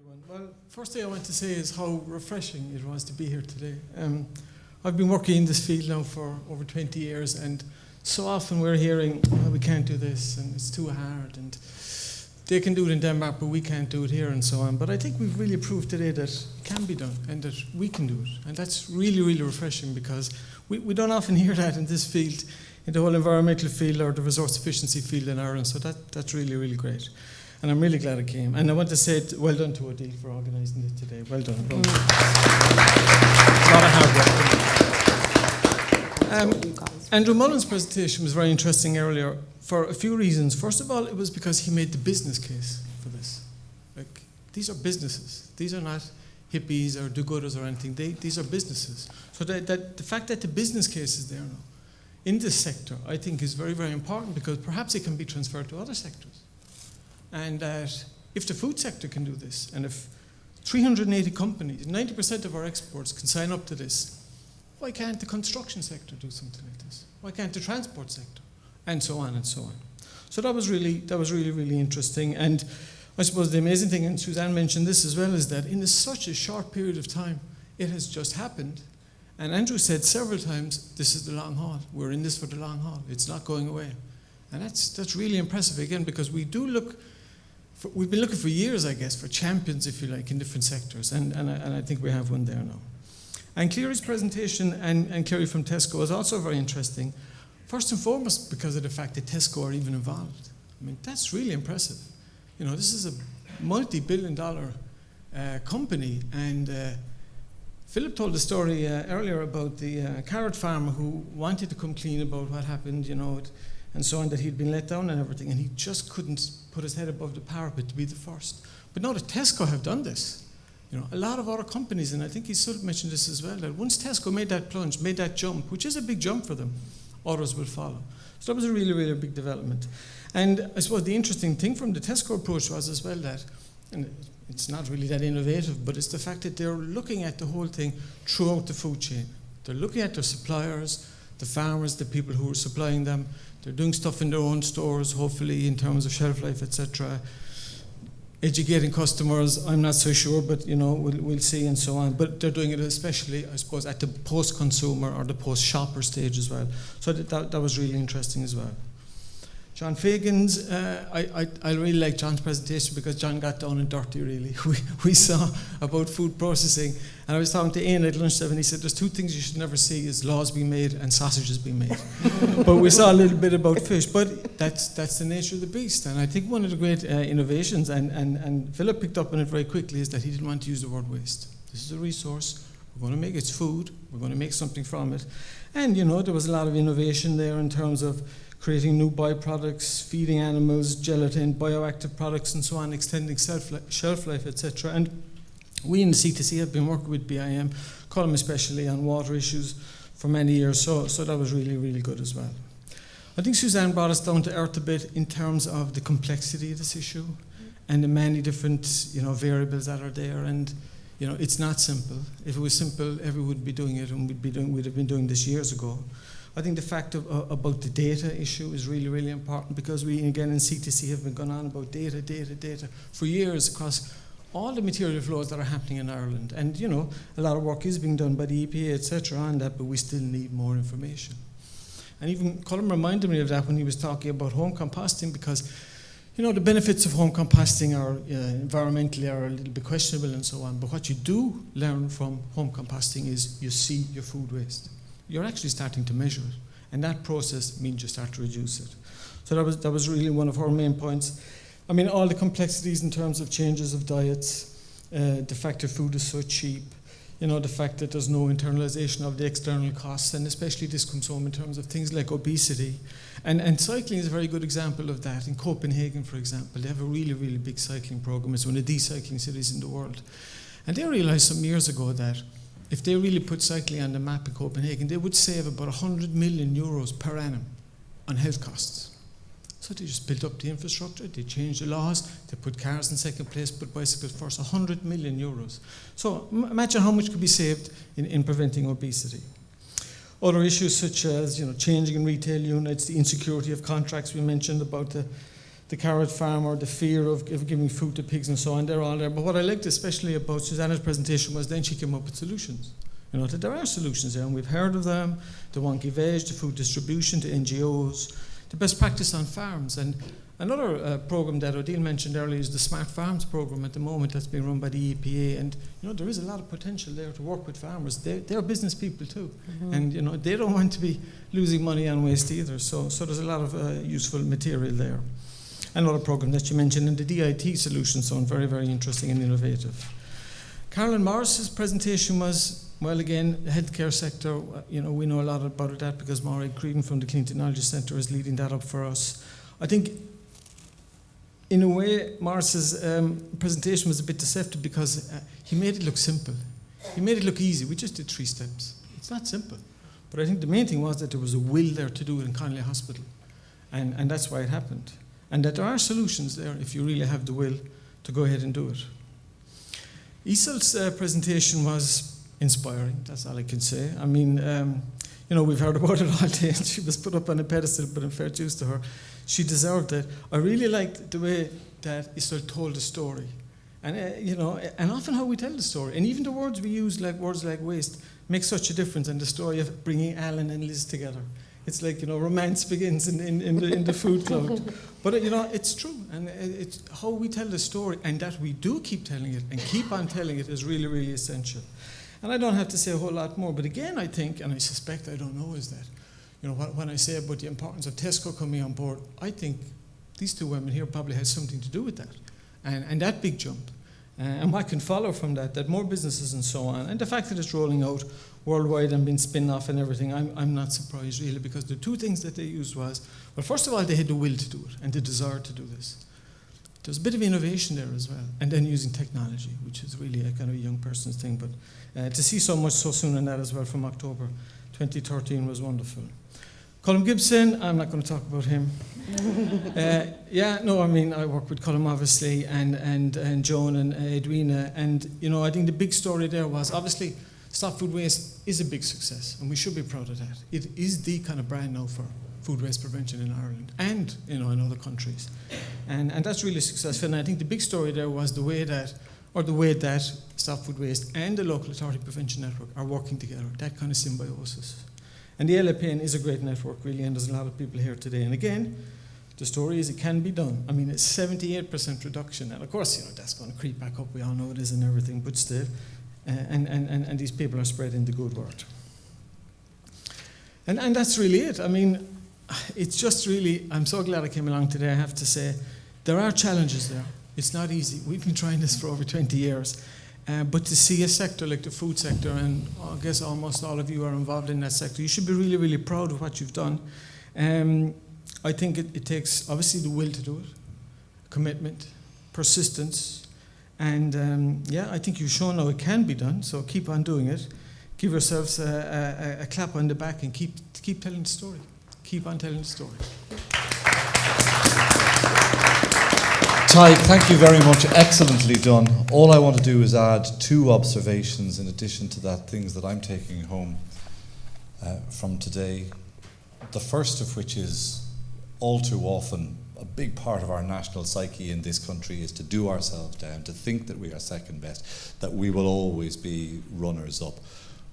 everyone. Well, first thing I want to say is how refreshing it was to be here today. I've been working in this field now for over 20 years, and so often we're hearing, oh, we can't do this, and it's too hard, and they can do it in Denmark, but we can't do it here, and so on. But I think we've really proved today that it can be done, and that we can do it. And that's really, really refreshing, because we don't often hear that in this field, in the whole environmental field or the resource efficiency field in Ireland. So that's really, really great. And I'm really glad I came. And I want to say well done to Odile for organising it today. Well done. A lot of hard work. Andrew Mullen's presentation was very interesting earlier for a few reasons. First of all, it was because he made the business case for this. Like, these are businesses. These are not hippies or do-gooders or anything. These are businesses. So the fact that the business case is there now in this sector, I think, is very, very important, because perhaps it can be transferred to other sectors. And that if the food sector can do this, and if 380 companies, 90% of our exports can sign up to this, why can't the construction sector do something like this? Why can't the transport sector? And so on and so on. So that was really, really interesting. And I suppose the amazing thing, and Suzanne mentioned this as well, is that in such a short period of time, it has just happened. And Andrew said several times, this is the long haul. We're in this for the long haul. It's not going away. And that's really impressive, again, because we've been looking for years, I guess, for champions, if you like, in different sectors. And I think we have one there now. And Clary's presentation, and Clary from Tesco, was also very interesting. First and foremost, because of the fact that Tesco are even involved. I mean, that's really impressive. You know, this is a multi-billion-dollar company, and Philip told a story earlier about the carrot farmer who wanted to come clean about what happened, you know, and so on, that he'd been let down and everything, and he just couldn't put his head above the parapet to be the first. But now that Tesco have done this, you know, a lot of other companies, and I think he sort of mentioned this as well, that once Tesco made that plunge, made that jump, which is a big jump for them, others will follow. So that was a really, really big development. And I suppose the interesting thing from the Tesco approach was as well that, and it's not really that innovative, but it's the fact that they're looking at the whole thing throughout the food chain. They're looking at their suppliers, the farmers, the people who are supplying them. They're doing stuff in their own stores, hopefully, in terms of shelf life, etc. Educating customers, I'm not so sure, but you know, we'll see, and so on. But they're doing it especially, I suppose, at the post-consumer or the post-shopper stage as well. So that was really interesting as well. John Fagan's, I really like John's presentation, because John got down and dirty, really. We saw about food processing, and I was talking to Ian at lunchtime, and he said there's two things you should never see, is laws being made and sausages being made. But we saw a little bit about fish, but that's the nature of the beast. And I think one of the great innovations, and Philip picked up on it very quickly, is that he didn't want to use the word waste. This is a resource. We're going to make its food. We're going to make something from it. And, you know, there was a lot of innovation there in terms of creating new byproducts, feeding animals, gelatin, bioactive products, and so on, extending shelf life, etc. And we in the C2C have been working with BIM, Colm especially, on water issues for many years, so that was really, really good as well. I think Suzanne brought us down to earth a bit in terms of the complexity of this issue and the many different, you know, variables that are there. And, you know, it's not simple. If it was simple, everyone would be doing it, and we'd have been doing this years ago. I think the fact about the data issue is really, really important, because we, again, in C2C have been going on about data for years across all the material flows that are happening in Ireland. And, you know, a lot of work is being done by the EPA, etc. on that, but we still need more information. And even Colm reminded me of that when he was talking about home composting, because, you know, the benefits of home composting are environmentally are a little bit questionable and so on, but what you do learn from home composting is you see your food waste. You're actually starting to measure it, and that process means you start to reduce it. So that was really one of our main points. I mean, all the complexities in terms of changes of diets, the fact that food is so cheap, you know, the fact that there's no internalization of the external costs, and especially this comes home in terms of things like obesity. And cycling is a very good example of that. In Copenhagen, for example, they have a really, really big cycling program. It's one of the cycling cities in the world. And they realized some years ago that if they really put cycling on the map in Copenhagen, they would save about 100 million euros per annum on health costs. So they just built up the infrastructure, they changed the laws, they put cars in second place, put bicycles first, 100 million euros. So imagine how much could be saved in preventing obesity. Other issues such as, you know, changing in retail units, the insecurity of contracts we mentioned about the the carrot farm or the fear of giving food to pigs and so on, they're all there. But what I liked especially about Susanna's presentation was then she came up with solutions. You know, that there are solutions there, and we've heard of them, the wonky veg, the food distribution, the NGOs, the best practice on farms. And another program that Odile mentioned earlier is the Smart Farms program at the moment that's being run by the EPA. And, you know, there is a lot of potential there to work with farmers. They're business people too. Mm-hmm. And, you know, they don't want to be losing money on waste either. So there's a lot of useful material there. Another program that you mentioned, and the DIT solution sound very, very interesting and innovative. Carolyn Morris's presentation was, well, again, the healthcare sector. You know, we know a lot about that because Maureen Creedon from the Clean Technology Centre is leading that up for us. I think, in a way, Morris's presentation was a bit deceptive because he made it look simple. He made it look easy. We just did 3 steps. It's not simple. But I think the main thing was that there was a will there to do it in Connolly Hospital. And that's why it happened. And that there are solutions there if you really have the will to go ahead and do it. Isel's presentation was inspiring, that's all I can say. I mean, you know, we've heard about it all day, and she was put up on a pedestal, but in fair dues to her, she deserved it. I really liked the way that Isel told the story. And, you know, and often how we tell the story, and even the words we use, like words like waste, make such a difference in the story of bringing Alan and Liz together. It's like, you know, romance begins in the food cloud. But, you know, it's true. And it's how we tell the story, and that we do keep telling it and keep on telling it is really, really essential. And I don't have to say a whole lot more. But again, I think, and I suspect I don't know, is that, you know, when I say about the importance of Tesco coming on board, I think these 2 women here probably had something to do with that. And that big jump. And what can follow from that more businesses and so on. And the fact that it's rolling out worldwide and being spin off and everything, I'm not surprised really, because the 2 things that they used was, well, first of all, they had the will to do it and the desire to do this. There's a bit of innovation there as well, and then using technology, which is really a kind of a young person's thing. But to see so much so soon in that as well from October 2013 was wonderful. Colm Gibson, I'm not going to talk about him. I mean, I work with Colm obviously, and Joan and Edwina, and you know, I think the big story there was obviously Stop Food Waste is a big success, and we should be proud of that. It is the kind of brand now for food waste prevention in Ireland and, you know, in other countries, and that's really successful. And I think the big story there was the way that Stop Food Waste and the Local Authority Prevention Network are working together. That kind of symbiosis. And the LAPN is a great network, really, and there's a lot of people here today. And again, the story is it can be done. I mean, it's 78% reduction. And of course, you know, that's going to creep back up. We all know it is and everything, but still. And these people are spreading the good word. And that's really it. I mean, it's just really, I'm so glad I came along today, I have to say. There are challenges there. It's not easy. We've been trying this for over 20 years. But to see a sector like the food sector, and I guess almost all of you are involved in that sector, you should be really, really proud of what you've done. I think it takes, obviously, the will to do it, commitment, persistence, and I think you've shown how it can be done, so keep on doing it. Give yourselves a clap on the back and keep telling the story. Keep on telling the story. Ty, thank you very much. Excellently done. All I want to do is add 2 observations in addition to that, things that I'm taking home from today. The first of which is, all too often, a big part of our national psyche in this country is to do ourselves down, to think that we are second best, that we will always be runners up.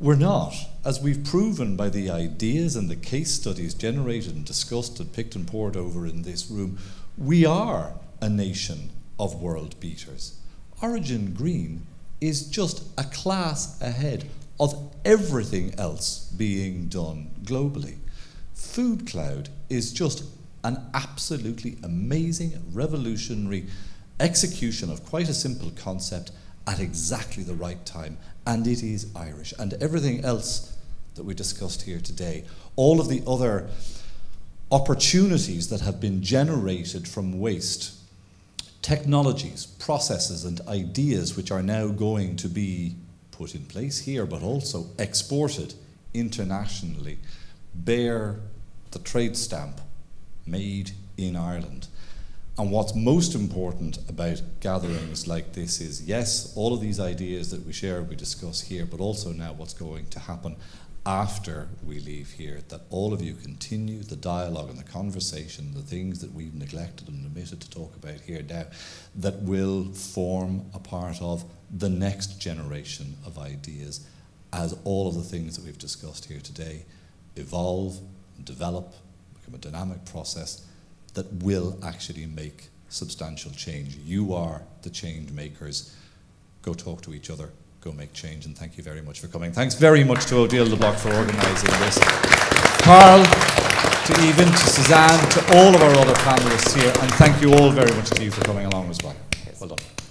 We're not. As we've proven by the ideas and the case studies generated and discussed and picked and poured over in this room, we are a nation of world beaters. Origin Green is just a class ahead of everything else being done globally. Food Cloud is just an absolutely amazing, revolutionary execution of quite a simple concept at exactly the right time, and it is Irish. And everything else that we discussed here today, all of the other opportunities that have been generated from waste, technologies, processes and ideas which are now going to be put in place here but also exported internationally, bear the trade stamp made in Ireland. And what's most important about gatherings like this is, yes, all of these ideas that we share, we discuss here, but also now what's going to happen after we leave here, that all of you continue the dialogue and the conversation, the things that we've neglected and omitted to talk about here now, that will form a part of the next generation of ideas as all of the things that we've discussed here today evolve, develop, become a dynamic process that will actually make substantial change. You are the change makers. Go talk to each other. Go make change, and thank you very much for coming. Thanks very much to Odile de Block for organising this. Carl, to Even, to Suzanne, to all of our other panellists here, and thank you all very much to you for coming along as well. Well done.